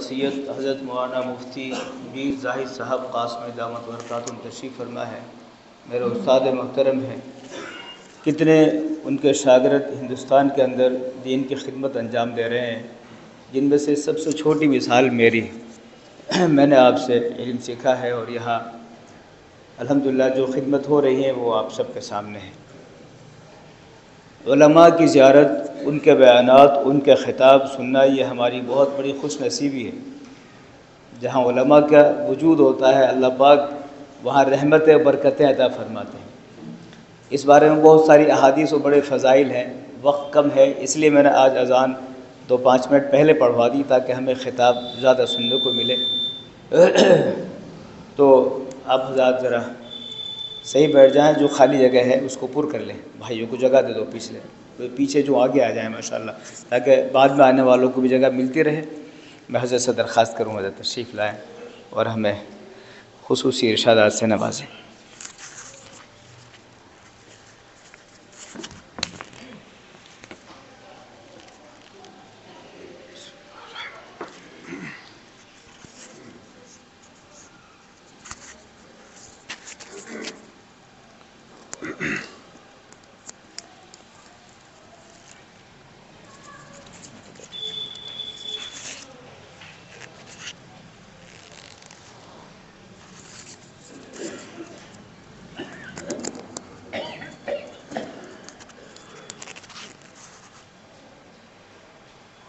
سید حضرت مولانا مفتی میر زاہد صاحب قاسمی دامت برکاتہم تشریف فرما ہے، میرے استاد محترم ہیں۔ کتنے ان کے شاگرد ہندوستان کے اندر دین کی خدمت انجام دے رہے ہیں، جن میں سے سب سے چھوٹی مثال میری میں نے آپ سے علم سیکھا ہے، اور یہاں الحمدللہ جو خدمت ہو رہی ہے وہ آپ سب کے سامنے ہے۔ علماء کی زیارت، ان کے بیانات، ان کے خطاب سننا یہ ہماری بہت بڑی خوش نصیبی ہے۔ جہاں علماء کا وجود ہوتا ہے اللہ پاک وہاں رحمتیں برکتیں عطا فرماتے ہیں۔ اس بارے میں بہت ساری احادیث و بڑے فضائل ہیں، وقت کم ہے اس لیے میں نے آج اذان 2-5 منٹ پہلے پڑھوا دی تاکہ ہمیں خطاب زیادہ سننے کو ملے۔ تو آپ حضرات ذرا صحیح بیٹھ جائیں، جو خالی جگہ ہے اس کو پر کر لیں، بھائیوں کو جگہ دے دو، پیچھے جو آگے آ جائیں ماشاءاللہ، تاکہ بعد میں آنے والوں کو بھی جگہ ملتی رہے۔ میں حضرت سے درخواست کروں گا تشریف لائیں اور ہمیں خصوصی ارشادات سے نوازیں۔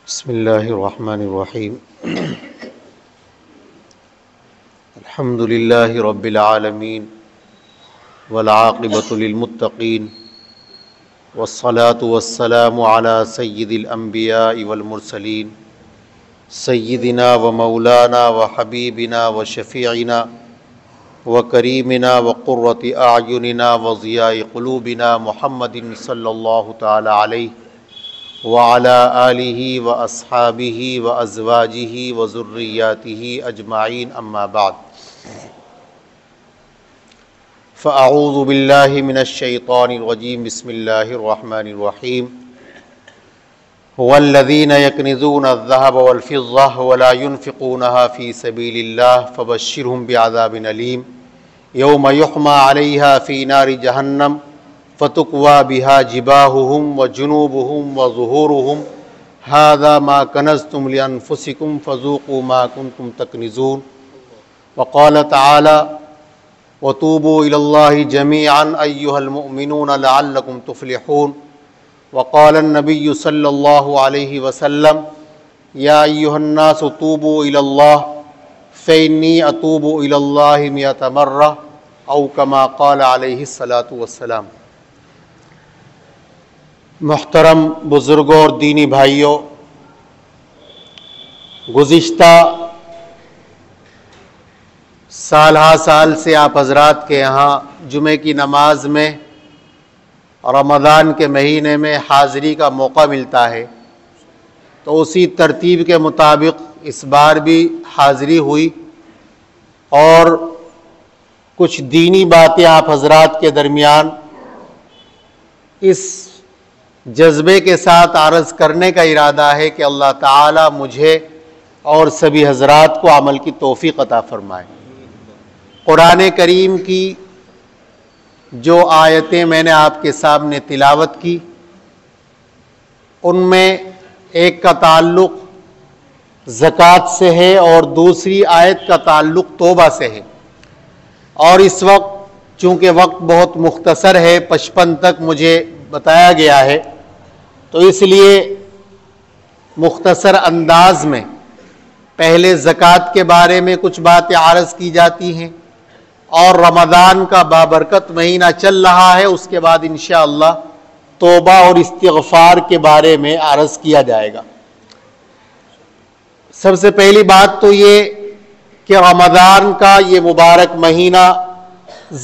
بسم اللہ الرحمن الرحیم الحمد للہ رب العالمین والعاقبۃ للمتقین والصلاة والسلام علی سید الانبیاء والمرسلین سیدنا و مولانا و حبیبنا و شفیعنا و کریمنا و قرۃ اعیننا و ضیاء قلوبنا محمد صلی اللہ تعالی علیہ وعلى آلہ واصحابہ وازواجہ وذریاتہ اجمعین، اما بعد فاعوذ باللہ من الشیطان الرجیم، بسم اللہ الرحمن الرحیم۔ والذین یکنزون الذہب والفضة ولا ينفقونها في سبیل اللہ فبشرهم بعذاب علیم یوم یحمى علیہا فی نار جہنم فتقوى بها جباههم وجنوبهم وظهورهم هذا ما كنزتم لأنفسكم فذوقوا ما كنتم تكنزون۔ وقال تعالى وتوبوا إلى الله جميعا أيها المؤمنون لعلكم تفلحون۔ وقال النبي صلى الله عليه وسلم يا أيها الناس توبوا إلى الله فإني أتوب إلى الله 100 مرة أو كما قال عليه الصلاة والسلام۔ محترم بزرگوں اور دینی بھائیوں، گزشتہ سال ہا سال سے آپ حضرات کے یہاں جمعے کی نماز میں رمضان کے مہینے میں حاضری کا موقع ملتا ہے، تو اسی ترتیب کے مطابق اس بار بھی حاضری ہوئی اور کچھ دینی باتیں آپ حضرات کے درمیان اس جذبے کے ساتھ عرض کرنے کا ارادہ ہے کہ اللہ تعالی مجھے اور سبھی حضرات کو عمل کی توفیق عطا فرمائے۔ قرآن کریم کی جو آیتیں میں نے آپ کے سامنے تلاوت کی، ان میں ایک کا تعلق زکوٰۃ سے ہے اور دوسری آیت کا تعلق توبہ سے ہے، اور اس وقت چونکہ وقت بہت مختصر ہے، 55 تک مجھے بتایا گیا ہے، تو اس لیے مختصر انداز میں پہلے زکوٰۃ کے بارے میں کچھ باتیں عرض کی جاتی ہیں، اور رمضان کا بابرکت مہینہ چل رہا ہے، اس کے بعد انشاءاللہ توبہ اور استغفار کے بارے میں عرض کیا جائے گا۔ سب سے پہلی بات تو یہ کہ رمضان کا یہ مبارک مہینہ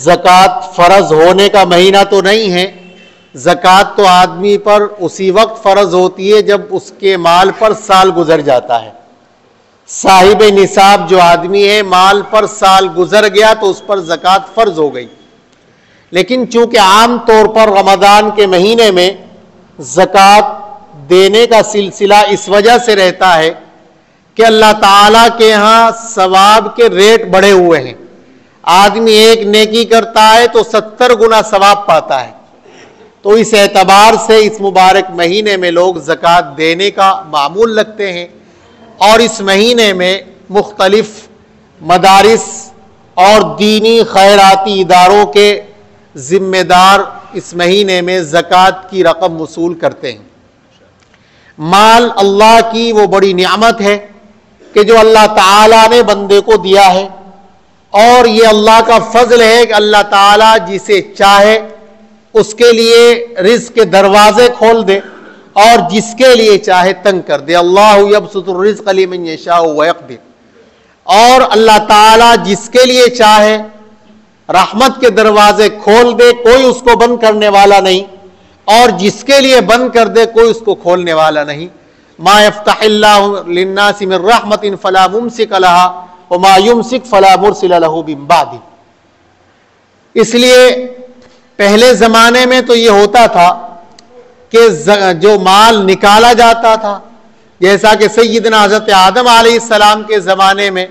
زکوٰۃ فرض ہونے کا مہینہ تو نہیں ہے۔ زکوٰۃ تو آدمی پر اسی وقت فرض ہوتی ہے جب اس کے مال پر سال گزر جاتا ہے۔ صاحب نصاب جو آدمی ہے، مال پر سال گزر گیا تو اس پر زکوٰۃ فرض ہو گئی، لیکن چونکہ عام طور پر رمضان کے مہینے میں زکوٰۃ دینے کا سلسلہ اس وجہ سے رہتا ہے کہ اللہ تعالیٰ کے ہاں ثواب کے ریٹ بڑھے ہوئے ہیں. آدمی ایک نیکی کرتا ہے تو 70 گنا ثواب پاتا ہے. تو اس اعتبار سے اس مبارک مہینے میں لوگ زکوٰۃ دینے کا معمول رکھتے ہیں، اور اس مہینے میں مختلف مدارس اور دینی خیراتی اداروں کے ذمہ دار اس مہینے میں زکوٰۃ کی رقم وصول کرتے ہیں. مال اللہ کی وہ بڑی نعمت ہے کہ جو اللہ تعالیٰ نے بندے کو دیا ہے، اور یہ اللہ کا فضل ہے کہ اللہ تعالیٰ جسے چاہے اس کے لیے رزق کے دروازے کھول دے اور جس کے لیے چاہے تنگ کر دے. اللہ یبسط الرزق لمن یشاء ویقدر. اور اللہ تعالیٰ جس کے لیے چاہے رحمت کے دروازے کھول دے، کوئی اس کو بند کرنے والا نہیں، اور جس کے لیے بند کر دے کوئی اس کو کھولنے والا نہیں. ما یفتح اللہ للناس من رحمت فلا ممسک لها وما یمسک فلا مرسل له من بعدہ. اس لیے پہلے زمانے میں تو یہ ہوتا تھا کہ جو مال نکالا جاتا تھا، جیسا کہ سیدنا حضرت آدم علیہ السلام کے زمانے میں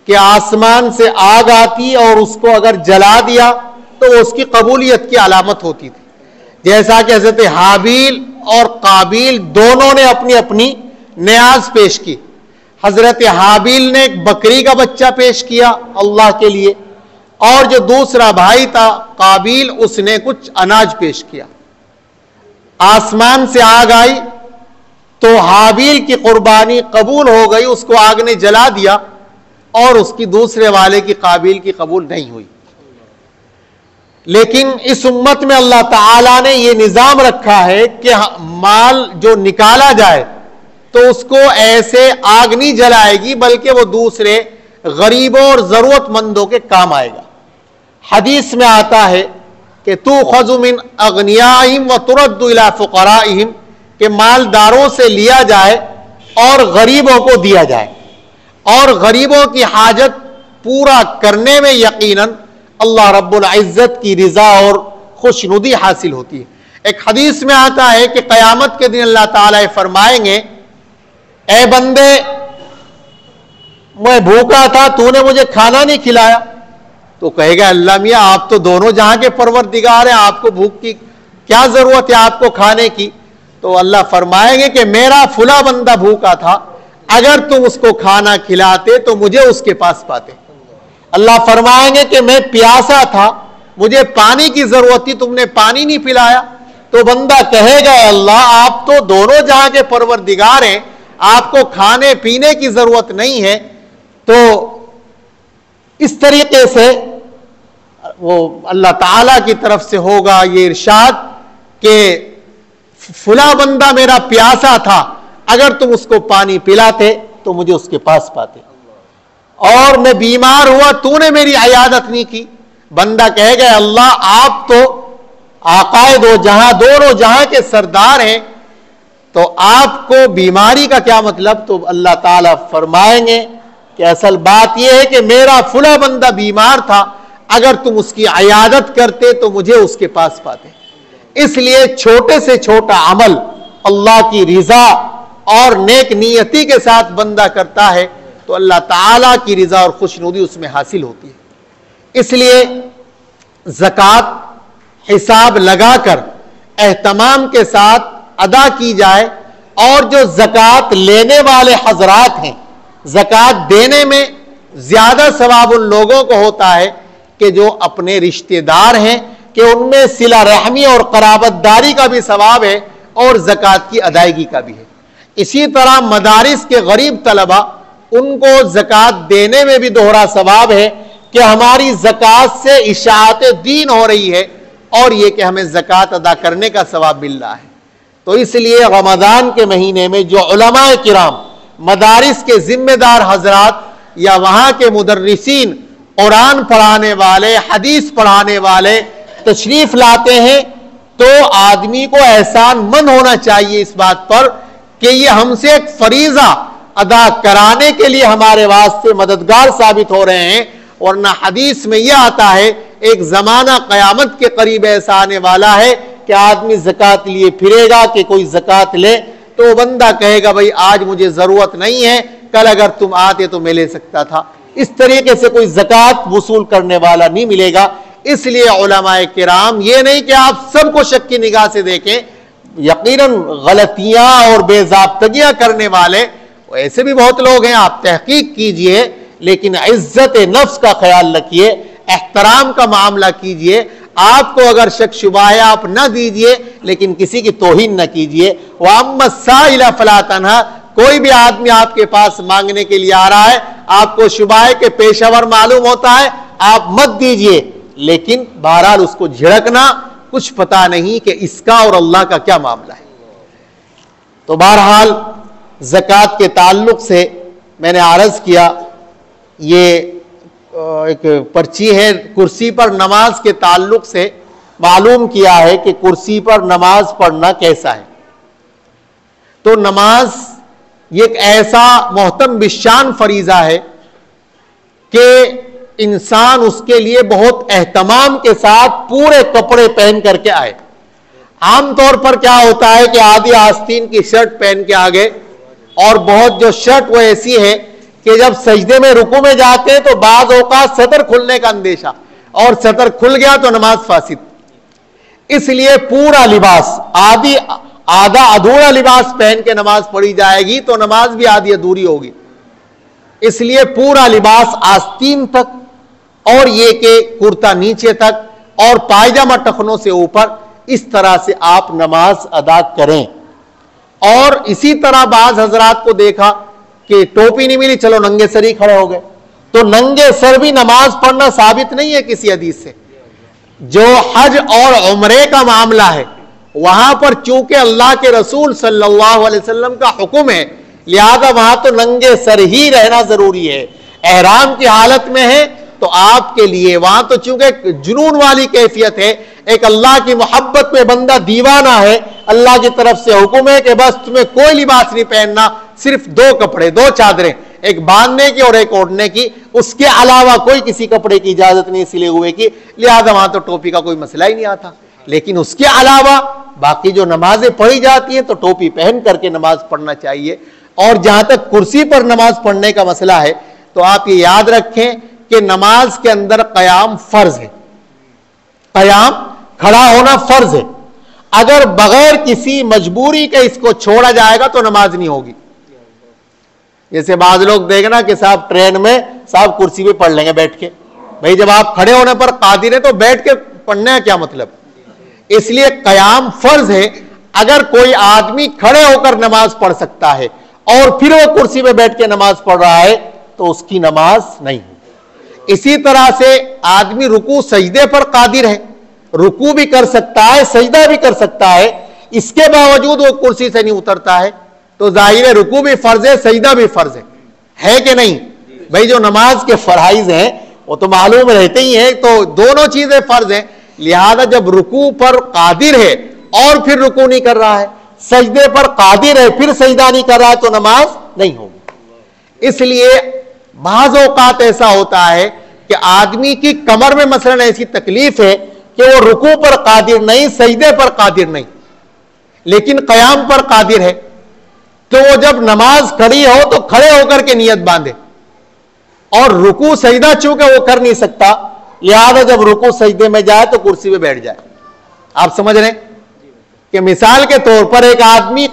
کہ آسمان سے آگ آتی اور اس کو اگر جلا دیا تو اس کی قبولیت کی علامت ہوتی تھی. جیسا کہ حضرت حابیل اور قابیل دونوں نے اپنی اپنی نیاز پیش کی. حضرت حابیل نے ایک بکری کا بچہ پیش کیا اللہ کے لیے، اور جو دوسرا بھائی تھا قابیل اس نے کچھ اناج پیش کیا. آسمان سے آگ آئی تو حابیل کی قربانی قبول ہو گئی، اس کو آگ نے جلا دیا، اور اس کی دوسرے والے کی قابیل کی قبول نہیں ہوئی. لیکن اس امت میں اللہ تعالیٰ نے یہ نظام رکھا ہے کہ مال جو نکالا جائے تو اس کو ایسے آگ نہیں جلائے گی، بلکہ وہ دوسرے غریبوں اور ضرورت مندوں کے کام آئے گا. حدیث میں آتا ہے کہ تُؤْخَذُ مِنْ أَغْنِيَائِهِمْ وَتُرَدُّ إِلَىٰ فُقَرَائِهِمْ، کہ مالداروں سے لیا جائے اور غریبوں کو دیا جائے، اور غریبوں کی حاجت پورا کرنے میں یقیناً اللہ رب العزت کی رضا اور خوشنودی حاصل ہوتی ہے. ایک حدیث میں آتا ہے کہ قیامت کے دن اللہ تعالیٰ فرمائیں گے اے بندے میں بھوکا تھا تو نے مجھے کھانا نہیں کھلایا. تو کہے گا اللہ میاں آپ تو دونوں جہاں کے پروردگار ہیں، آپ کو بھوک کی کیا ضرورت ہے آپ کو کھانے کی؟ تو اللہ فرمائیں گے کہ میرا فلاں بندہ بھوکا تھا، اگر تم اس کو کھانا کھلاتے تو مجھے اس کے پاس پاتے. اللہ فرمائیں گے کہ میں پیاسا تھا، مجھے پانی کی ضرورت تھی، تم نے پانی نہیں پلایا. تو بندہ کہے گا اللہ آپ تو دونوں جہاں کے پروردگار ہیں، آپ کو کھانے پینے کی ضرورت نہیں ہے. تو اس طریقے سے وہ اللہ تعالیٰ کی طرف سے ہوگا یہ ارشاد کہ فلاں بندہ میرا پیاسا تھا، اگر تم اس کو پانی پلاتے تو مجھے اس کے پاس پاتے. اور میں بیمار ہوا تو نے میری عیادت نہیں کی. بندہ کہے گا اللہ آپ تو آقائے دو جہاں دونوں جہاں کے سردار ہیں، تو آپ کو بیماری کا کیا مطلب؟ تو اللہ تعالیٰ فرمائیں گے کہ اصل بات یہ ہے کہ میرا فلاں بندہ بیمار تھا، اگر تم اس کی عیادت کرتے تو مجھے اس کے پاس پاتے. اس لیے چھوٹے سے چھوٹا عمل اللہ کی رضا اور نیک نیتی کے ساتھ بندہ کرتا ہے تو اللہ تعالیٰ کی رضا اور خوشنودی اس میں حاصل ہوتی ہے. اس لیے زکوٰۃ حساب لگا کر اہتمام کے ساتھ ادا کی جائے، اور جو زکوٰۃ لینے والے حضرات ہیں، زکوٰۃ دینے میں زیادہ ثواب ان لوگوں کو ہوتا ہے کہ جو اپنے رشتہ دار ہیں، کہ ان میں صلہ رحمی اور قرابت داری کا بھی ثواب ہے اور زکوٰۃ کی ادائیگی کا بھی ہے. اسی طرح مدارس کے غریب طلبہ، ان کو زکوٰۃ دینے میں بھی دوہرا ثواب ہے کہ ہماری زکوٰۃ سے اشاعت دین ہو رہی ہے، اور یہ کہ ہمیں زکوٰۃ ادا کرنے کا ثواب مل رہا ہے. تو اس لیے رمضان کے مہینے میں جو علماء کرام، مدارس کے ذمہ دار حضرات یا وہاں کے مدرسین، قرآن پڑھانے والے، حدیث پڑھانے والے تشریف لاتے ہیں، تو آدمی کو احسان مند ہونا چاہیے اس بات پر کہ یہ ہم سے ایک فریضہ ادا کرانے کے لیے ہمارے واسطے مددگار ثابت ہو رہے ہیں. ورنہ حدیث میں یہ آتا ہے ایک زمانہ قیامت کے قریب ایسا آنے والا ہے کہ آدمی زکوٰۃ لیے پھرے گا کہ کوئی زکوٰۃ لے، تو وہ بندہ کہے گا بھائی آج مجھے ضرورت نہیں ہے، کل اگر تم آتے تو میں لے سکتا تھا. اس طریقے سے کوئی زکوٰۃ وصول کرنے والا نہیں ملے گا. اس لیے علماء کرام یہ نہیں کہ آپ سب کو شک کی نگاہ سے دیکھیں, یقیناً غلطیاں اور بے ضابطگیاں کرنے والے ایسے بھی بہت لوگ ہیں, آپ تحقیق کیجئے, لیکن عزت نفس کا خیال رکھیے, احترام کا معاملہ کیجئے. آپ کو اگر شک شبہ ہے آپ نہ دیجئے, لیکن کسی کی توہین نہ کیجئے. وَأَمَّا السَّائِلَ فَلَا تَنْهَرْ, کوئی بھی آدمی آپ کے پاس مانگنے کے لیے آ رہا ہے, آپ کو شبہ ہے کہ پیشہ ور معلوم ہوتا ہے, آپ مت دیجئے, لیکن بہرحال اس کو جھڑکنا, کچھ پتا نہیں کہ اس کا اور اللہ کا کیا معاملہ ہے. تو بہرحال زکوٰۃ کے تعلق سے میں نے عرض کیا, یہ ایک پرچی ہے کرسی پر نماز کے تعلق سے معلوم کیا ہے کہ کرسی پر نماز پڑھنا کیسا ہے. تو نماز یہ ایک ایسا محتم بالشان فریضہ ہے کہ انسان اس کے لیے بہت اہتمام کے ساتھ پورے کپڑے پہن کر کے آئے. عام طور پر کیا ہوتا ہے کہ آدھی آستین کی شرٹ پہن کے آگے, اور بہت جو شرٹ وہ ایسی ہے کہ جب سجدے میں رکوع میں جاتے ہیں تو بعض اوقات سطر کھلنے کا اندیشہ, اور سطر کھل گیا تو نماز فاسد. اس لیے پورا لباس, آدھا ادھورا لباس پہن کے نماز پڑھی جائے گی تو نماز بھی آدھی ادھوری ہوگی. اس لیے پورا لباس آستین تک, اور یہ کہ کرتا نیچے تک, اور پائجامہ ٹخنوں سے اوپر, اس طرح سے آپ نماز ادا کریں. اور اسی طرح بعض حضرات کو دیکھا کہ ٹوپی نہیں ملی, چلو ننگے سر ہی کھڑے ہو گئے. تو ننگے سر بھی نماز پڑھنا ثابت نہیں ہے کسی حدیث سے. جو حج اور عمرے کا معاملہ ہے وہاں پر چونکہ اللہ کے رسول صلی اللہ علیہ وسلم کا حکم ہے, لہذا وہاں تو ننگے سر ہی رہنا ضروری ہے. احرام کی حالت میں ہے تو آپ کے لیے وہاں تو چونکہ جنون والی کیفیت ہے, ایک اللہ کی محبت میں بندہ دیوانہ ہے, اللہ کی طرف سے حکم ہے کہ بس تمہیں کوئی لباس نہیں پہننا, صرف 2 کپڑے, 2 چادریں, ایک باندھنے کی اور ایک اوڑھنے کی, اس کے علاوہ کوئی کسی کپڑے کی اجازت نہیں سلے ہوئے کی, لہذا وہاں تو ٹوپی کا کوئی مسئلہ ہی نہیں آتا. لیکن اس کے علاوہ باقی جو نمازیں پڑھی جاتی ہیں تو ٹوپی پہن کر کے نماز پڑھنا چاہیے. اور جہاں تک کرسی پر نماز پڑھنے کا مسئلہ ہے تو آپ یہ یاد رکھیں کہ نماز کے اندر قیام فرض ہے, قیام کھڑا ہونا فرض ہے. اگر بغیر کسی مجبوری کے اس کو چھوڑا جائے گا تو نماز نہیں ہوگی. جیسے بعض لوگ دیکھنا کہ صاحب ٹرین میں صاحب کرسی پہ پڑھ لیں گے بیٹھ کے, بھئی جب آپ کھڑے ہونے پر قادر ہیں تو بیٹھ کے پڑھنے کا کیا مطلب. اس لیے قیام فرض ہے. اگر کوئی آدمی کھڑے ہو کر نماز پڑھ سکتا ہے اور پھر وہ کرسی پہ بیٹھ کے نماز پڑھ رہا ہے تو اس کی نماز نہیں. اسی طرح سے آدمی رکوع سجدے پر قادر ہے, رکوع بھی کر سکتا ہے, سجدہ بھی کر سکتا ہے, اس کے باوجود وہ کرسی سے نہیں اترتا ہے تو ظاہر ہے رکوع بھی فرض ہے, سجدہ بھی فرض ہے کہ نہیں. بھائی جو نماز کے فرائض ہیں وہ تو معلوم رہتے ہی ہیں, تو دونوں چیزیں فرض ہیں. لہذا جب رکوع پر قادر ہے اور پھر رکوع نہیں کر رہا ہے, سجدے پر قادر ہے پھر سجدہ نہیں کر رہا ہے تو نماز نہیں ہوگی. اس لیے بعض اوقات ایسا ہوتا ہے کہ آدمی کی کمر میں مثلا ایسی تکلیف ہے کہ وہ رکوع پر قادر نہیں, سجدے پر قادر نہیں, لیکن قیام پر قادر ہے. تو وہ جب نماز کھڑی ہو تو کھڑے ہو کر کے نیت باندھے, اور رکوع سجدہ چونکہ وہ کر نہیں سکتا لہذا جب رکوع سجدے میں جائے تو کرسی پہ بیٹھ جائے. آپ سمجھ رہے ہیں کہ مثال کے طور پر ایک آدمی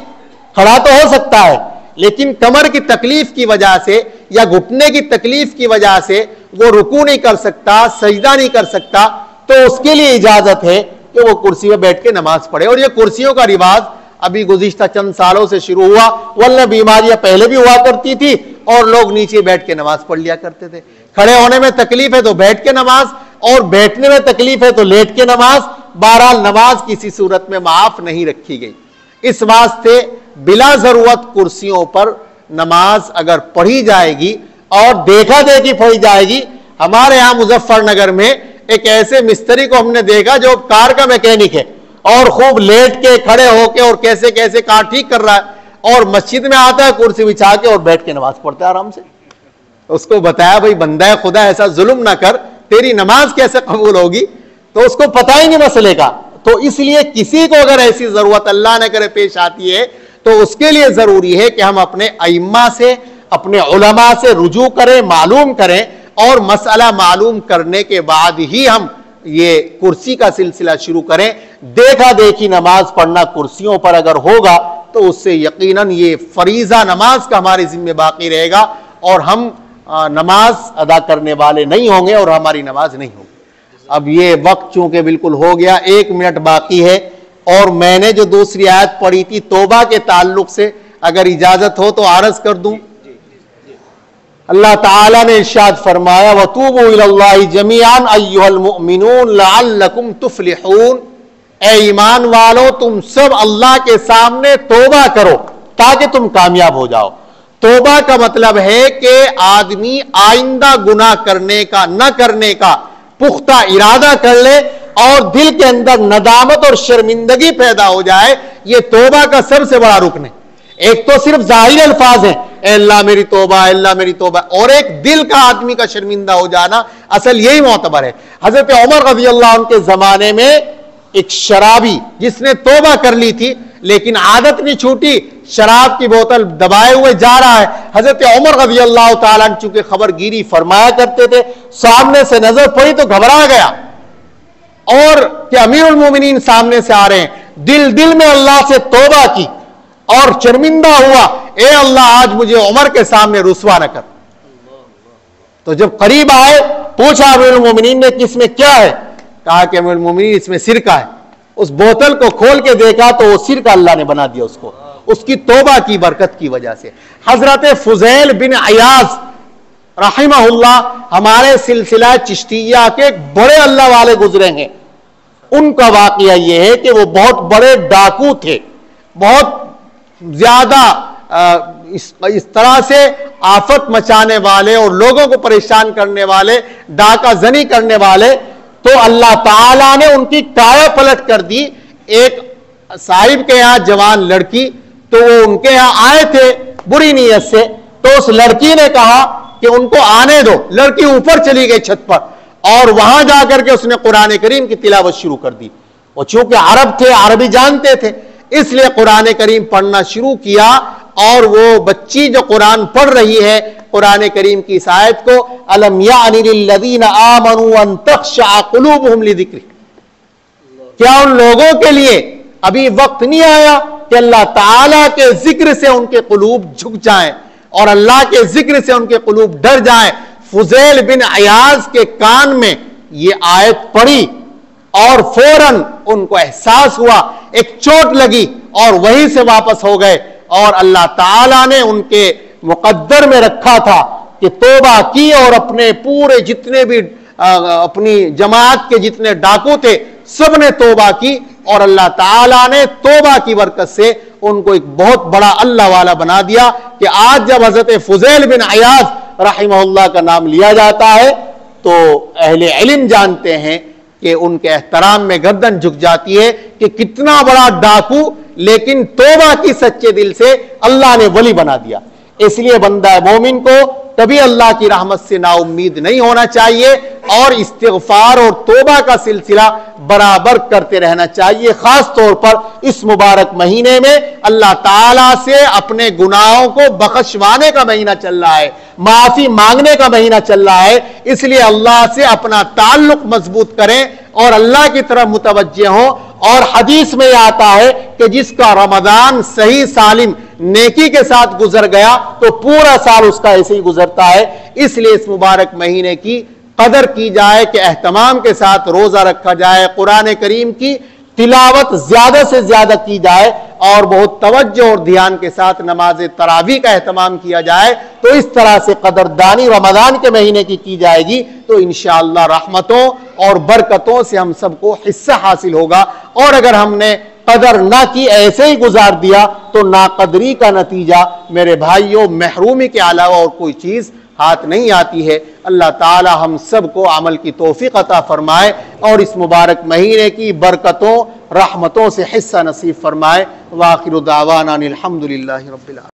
کھڑا تو ہو سکتا ہے لیکن کمر کی تکلیف کی وجہ سے یا گھٹنے کی تکلیف کی وجہ سے وہ رکوع نہیں کر سکتا, سجدہ نہیں کر سکتا, تو اس کے لیے اجازت ہے کہ وہ کرسی پہ بیٹھ کے نماز پڑھے. اور یہ کرسیوں کا رواج ابھی گزشتہ چند سالوں سے شروع ہوا, ورنہ بیماریاں پہلے بھی ہوا کرتی تھی اور لوگ نیچے بیٹھ کے نماز پڑھ لیا کرتے تھے. کھڑے ہونے میں تکلیف ہے تو بیٹھ کے نماز, اور بیٹھنے میں تکلیف ہے تو لیٹ کے نماز. بہرحال نماز کسی صورت میں معاف نہیں رکھی گئی. اس واسطے بلا ضرورت کرسیوں پر نماز اگر پڑھی جائے گی اور دیکھا دیکھی پڑھی جائے گی. ہمارے یہاں مظفر نگر میں ایک ایسے مستری کو ہم نے دیکھا جو کار کا میکینک ہے اور خوب لیٹ کے کھڑے ہو کے اور کیسے کیسے کار ٹھیک کر رہا ہے, اور مسجد میں آتا ہے کرسی بچھا کے اور بیٹھ کے نماز پڑھتا ہے آرام سے. اس کو بتایا بھائی بندہ خدا ایسا ظلم نہ کر, تیری نماز کیسے قبول ہوگی, تو اس کو پتہ ہی نہیں مسئلے کا. تو اس لیے کسی کو اگر ایسی ضرورت اللہ نہ کرے پیش آتی ہے تو اس کے لیے ضروری ہے کہ ہم اپنے ائمہ سے, اپنے علماء سے رجوع کریں، معلوم کریں، اور مسئلہ معلوم کرنے کے بعد ہی ہم یہ کرسی کا سلسلہ شروع کریں۔ دیکھا دیکھی نماز پڑھنا کرسیوں پر اگر ہوگا تو اس سے یقیناً یہ فریضہ نماز کا ہمارے ذمہ باقی رہے گا اور ہم نماز ادا کرنے والے نہیں ہوں گے اور ہماری نماز نہیں ہوگی۔ اب یہ وقت چونکہ بالکل ہو گیا، 1 منٹ باقی ہے، اور میں نے جو دوسری آیت پڑھی تھی توبہ کے تعلق سے، اگر اجازت ہو تو عرض کر دوں۔ اللہ تعالیٰ نے ارشاد فرمایا وَتُوبُوا إِلَى اللَّهِ جَمِيعًا أَيُّهَا الْمُؤْمِنُونَ لَعَلَّكُمْ تُفْلِحُونَ، اے ایمان والو تم سب اللہ کے سامنے توبہ کرو تاکہ تم کامیاب ہو جاؤ۔ توبہ کا مطلب ہے کہ آدمی آئندہ گناہ کرنے کا، نہ کرنے کا پختہ ارادہ کر لے اور دل کے اندر ندامت اور شرمندگی پیدا ہو جائے۔ یہ توبہ کا سب سے بڑا رکن ہے۔ ایک تو صرف ظاہری الفاظ ہیں، اے اللہ میری توبہ، اے اللہ میری توبہ، اور ایک دل کا آدمی کا شرمندہ ہو جانا، اصل یہی معتبر ہے۔ حضرت عمر رضی اللہ عنہ کے زمانے میں ایک شرابی جس نے توبہ کر لی تھی لیکن عادت نہیں چھوٹی، شراب کی بوتل دبائے ہوئے جا رہا ہے۔ حضرت عمر رضی اللہ تعالیٰ عنہ چونکہ خبر گیری فرمایا کرتے تھے، سامنے سے نظر پڑی تو گھبرا گیا، اور کہ امیر المومنین سامنے سے آ رہے ہیں، دل میں اللہ سے توبہ کی اور شرمندہ ہوا، اے اللہ آج مجھے عمر کے سامنے رسوا نہ کر۔ تو جب قریب آئے پوچھا امیر المومنین نے کہ اس میں کیا ہے؟ کہا کہ امیر المومنین اس میں سرکہ ہے۔ اس بوتل کو کھول کے دیکھا تو وہ سرکہ اللہ نے بنا دیا اس کو، اس کی توبہ کی برکت کی وجہ سے۔ حضرت فضیل بن عیاض رحمہ اللہ ہمارے سلسلہ چشتیہ کے ایک بڑے اللہ والے گزرے ہیں۔ ان کا واقعہ یہ ہے کہ وہ بہت بڑے ڈاکو تھے، بہت زیادہ اس طرح سے آفت مچانے والے اور لوگوں کو پریشان کرنے والے، ڈاکہ زنی کرنے والے۔ تو اللہ تعالیٰ نے ان کی کایا پلٹ کر دی۔ ایک صاحب کے یہاں جوان لڑکی، تو وہ ان کے یہاں آئے تھے بری نیت سے، تو اس لڑکی نے کہا کہ ان کو آنے دو۔ لڑکی اوپر چلی گئی چھت پر، اور وہاں جا کر کے اس نے قرآن کریم کی تلاوت شروع کر دی۔ وہ چونکہ عرب تھے، عربی جانتے تھے، اس لیے قرآن کریم پڑھنا شروع کیا، اور وہ بچی جو قرآن پڑھ رہی ہے قرآن کریم کی اس آیت کو، أَلَمْ يَعْنِ لِلَّذِينَ آمَنُوا أَن تَخْشَعَ قُلُوبُهُمْ لِذِكْرِ، کیا ان لوگوں کے لیے ابھی وقت نہیں آیا کہ اللہ تعالیٰ کے ذکر سے ان کے قلوب جھک جائیں اور اللہ کے ذکر سے ان کے قلوب ڈر جائیں؟ فضیل بن عیاض کے کان میں یہ آیت پڑی اور فوراً ان کو احساس ہوا، ایک چوٹ لگی اور وہیں سے واپس ہو گئے، اور اللہ تعالیٰ نے ان کے مقدر میں رکھا تھا کہ توبہ کی، اور اپنے پورے جتنے بھی اپنی جماعت کے جتنے ڈاکو تھے سب نے توبہ کی، اور اللہ تعالیٰ نے توبہ کی برکت سے ان کو ایک بہت بڑا اللہ والا بنا دیا کہ آج جب حضرت فضیل بن عیاض رحمہ اللہ کا نام لیا جاتا ہے تو اہل علم جانتے ہیں کہ ان کے احترام میں گردن جھک جاتی ہے کہ کتنا بڑا ڈاکو لیکن توبہ کی سچے دل سے اللہ نے ولی بنا دیا۔ اس لیے بندہ مومن کو کبھی اللہ کی رحمت سے نا امید نہیں ہونا چاہیے، اور استغفار اور توبہ کا سلسلہ برابر کرتے رہنا چاہیے۔ خاص طور پر اس مبارک مہینے میں اللہ تعالیٰ سے اپنے گناہوں کو بخشوانے کا مہینہ چل رہا ہے، معافی مانگنے کا مہینہ چل رہا ہے، اس لیے اللہ سے اپنا تعلق مضبوط کریں اور اللہ کی طرف متوجہ ہوں۔ اور حدیث میں یہ آتا ہے کہ جس کا رمضان صحیح سالم نیکی کے ساتھ گزر گیا تو پورا سال اس کا ایسے ہی گزرتا ہے۔ اس لیے اس مبارک مہینے کی قدر کی جائے کہ اہتمام کے ساتھ روزہ رکھا جائے، قرآن کریم کی تلاوت زیادہ سے زیادہ کی جائے، اور بہت توجہ اور دھیان کے ساتھ نماز تراویح کا اہتمام کیا جائے۔ تو اس طرح سے قدردانی رمضان کے مہینے کی جائے گی تو انشاءاللہ رحمتوں اور برکتوں سے ہم سب کو حصہ حاصل ہوگا، اور اگر ہم نے قدر نہ کی، ایسے ہی گزار دیا، تو ناقدری کا نتیجہ میرے بھائیوں محرومی کے علاوہ اور کوئی چیز ہاتھ نہیں آتی ہے۔ اللہ تعالی ہم سب کو عمل کی توفیق عطا فرمائے اور اس مبارک مہینے کی برکتوں رحمتوں سے حصہ نصیب فرمائے۔ وآخر دعوانا الحمدللہ رب العالمین۔